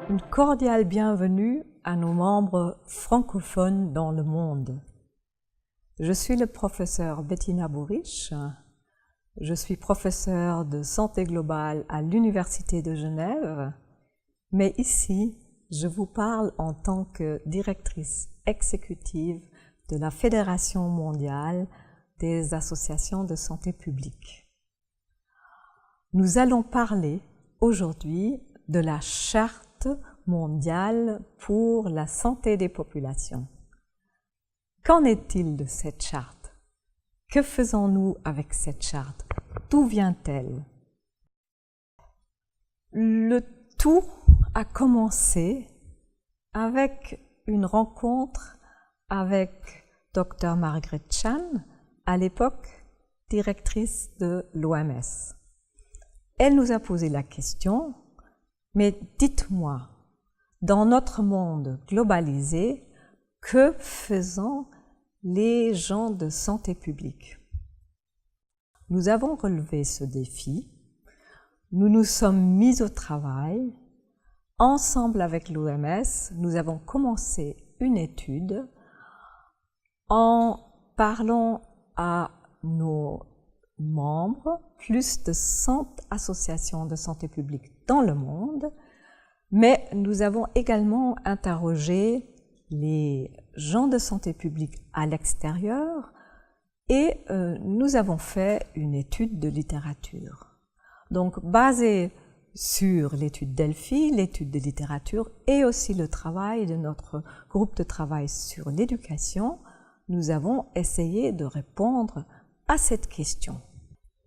Une cordiale bienvenue à nos membres francophones dans le monde. Je suis le professeur Bettina Bourriche. Je suis professeure de santé globale à l'Université de Genève, mais ici, je vous parle en tant que directrice exécutive de la Fédération mondiale des associations de santé publique. Nous allons parler aujourd'hui de la Charte mondiale pour la santé des populations. Qu'en est-il de cette charte? Que faisons-nous avec cette charte? D'où vient-elle? Le tout a commencé avec une rencontre avec Dr Margaret Chan, à l'époque directrice de l'OMS. Elle nous a posé la question, mais dites-moi, dans notre monde globalisé, que faisons les gens de santé publique? Nous avons relevé ce défi, nous nous sommes mis au travail. Ensemble avec l'OMS, nous avons commencé une étude en parlant à nos membres, plus de 100 associations de santé publique dans le monde, mais nous avons également interrogé les gens de santé publique à l'extérieur et nous avons fait une étude de littérature. Donc, basée sur l'étude Delphi, l'étude de littérature et aussi le travail de notre groupe de travail sur l'éducation, nous avons essayé de répondre à cette question.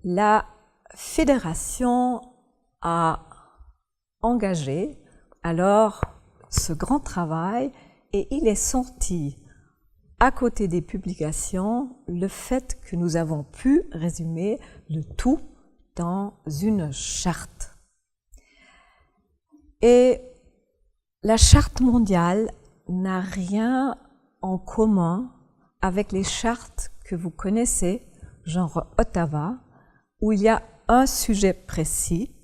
La fédération a engagé alors ce grand travail et il est sorti à côté des publications le fait que nous avons pu résumer le tout dans une charte. Et la charte mondiale n'a rien en commun avec les chartes que vous connaissez, genre Ottawa, où il y a un sujet précis,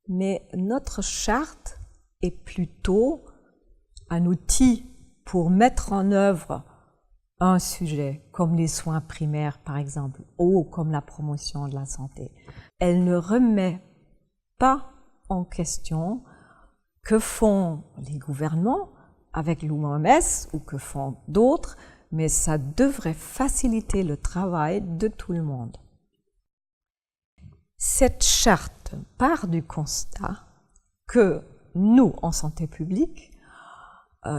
mais notre charte est plutôt un outil pour mettre en œuvre un sujet, comme les soins primaires par exemple, ou comme la promotion de la santé. Elle ne remet pas en question que font les gouvernements avec l'OMS ou que font d'autres, mais ça devrait faciliter le travail de tout le monde. Cette charte part du constat que nous, en santé publique,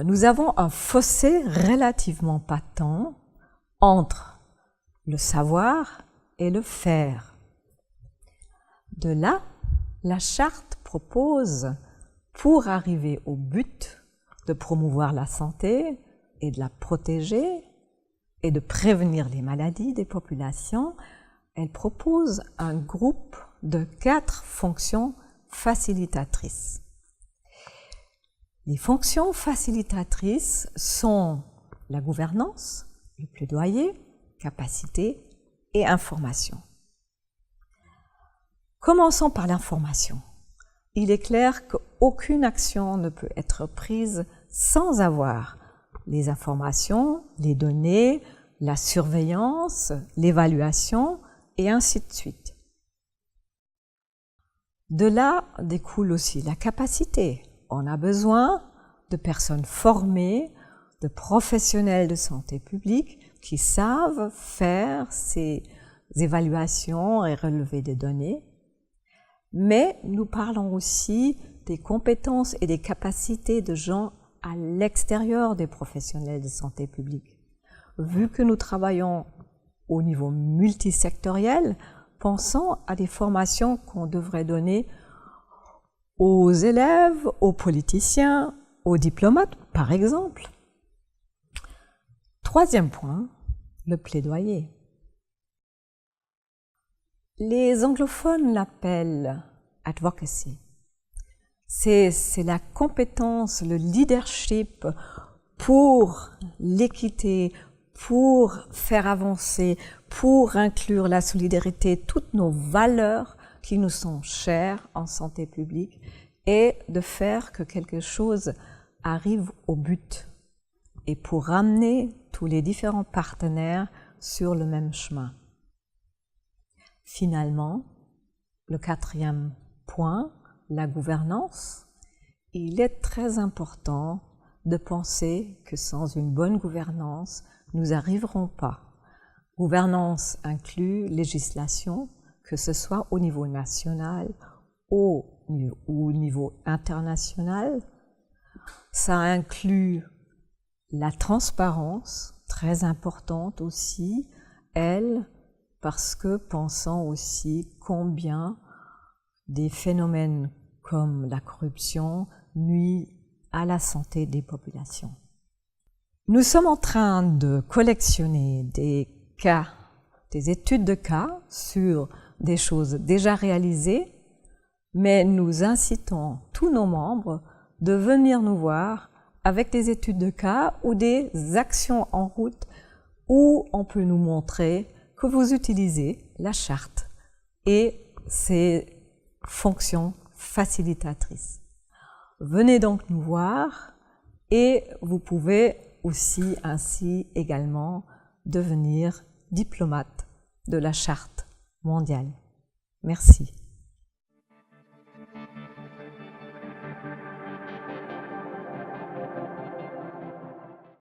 nous avons un fossé relativement patent entre le savoir et le faire. De là, la charte propose, pour arriver au but de promouvoir la santé et de la protéger et de prévenir les maladies des populations, elle propose un groupe de 4 fonctions facilitatrices. Les fonctions facilitatrices sont la gouvernance, le plaidoyer, capacité et information. Commençons par l'information. Il est clair qu'aucune action ne peut être prise sans avoir les informations, les données, la surveillance, l'évaluation et ainsi de suite. De là découle aussi la capacité. On a besoin de personnes formées, de professionnels de santé publique qui savent faire ces évaluations et relever des données. Mais nous parlons aussi des compétences et des capacités de gens à l'extérieur des professionnels de santé publique. Vu que nous travaillons au niveau multisectoriel, pensons à des formations qu'on devrait donner aux élèves, aux politiciens, aux diplomates, par exemple. Troisième point, le plaidoyer. Les anglophones l'appellent advocacy. C'est la compétence, le leadership pour l'équité, pour faire avancer, pour inclure la solidarité, toutes nos valeurs qui nous sont chères en santé publique est de faire que quelque chose arrive au but et pour ramener tous les différents partenaires sur le même chemin. Finalement, le 4e point, la gouvernance, il est très important de penser que sans une bonne gouvernance, nous n'arriverons pas. Gouvernance inclut législation, que ce soit au niveau national ou au niveau international. Ça inclut la transparence, très importante aussi, elle, parce que pensant aussi combien des phénomènes comme la corruption nuisent à la santé des populations. Nous sommes en train de collectionner des cas, des études de cas sur des choses déjà réalisées, mais nous incitons tous nos membres de venir nous voir avec des études de cas ou des actions en route où on peut nous montrer que vous utilisez la charte et ses fonctions facilitatrices. Venez donc nous voir et vous pouvez aussi ainsi également devenir diplomate de la Charte mondiale. Merci.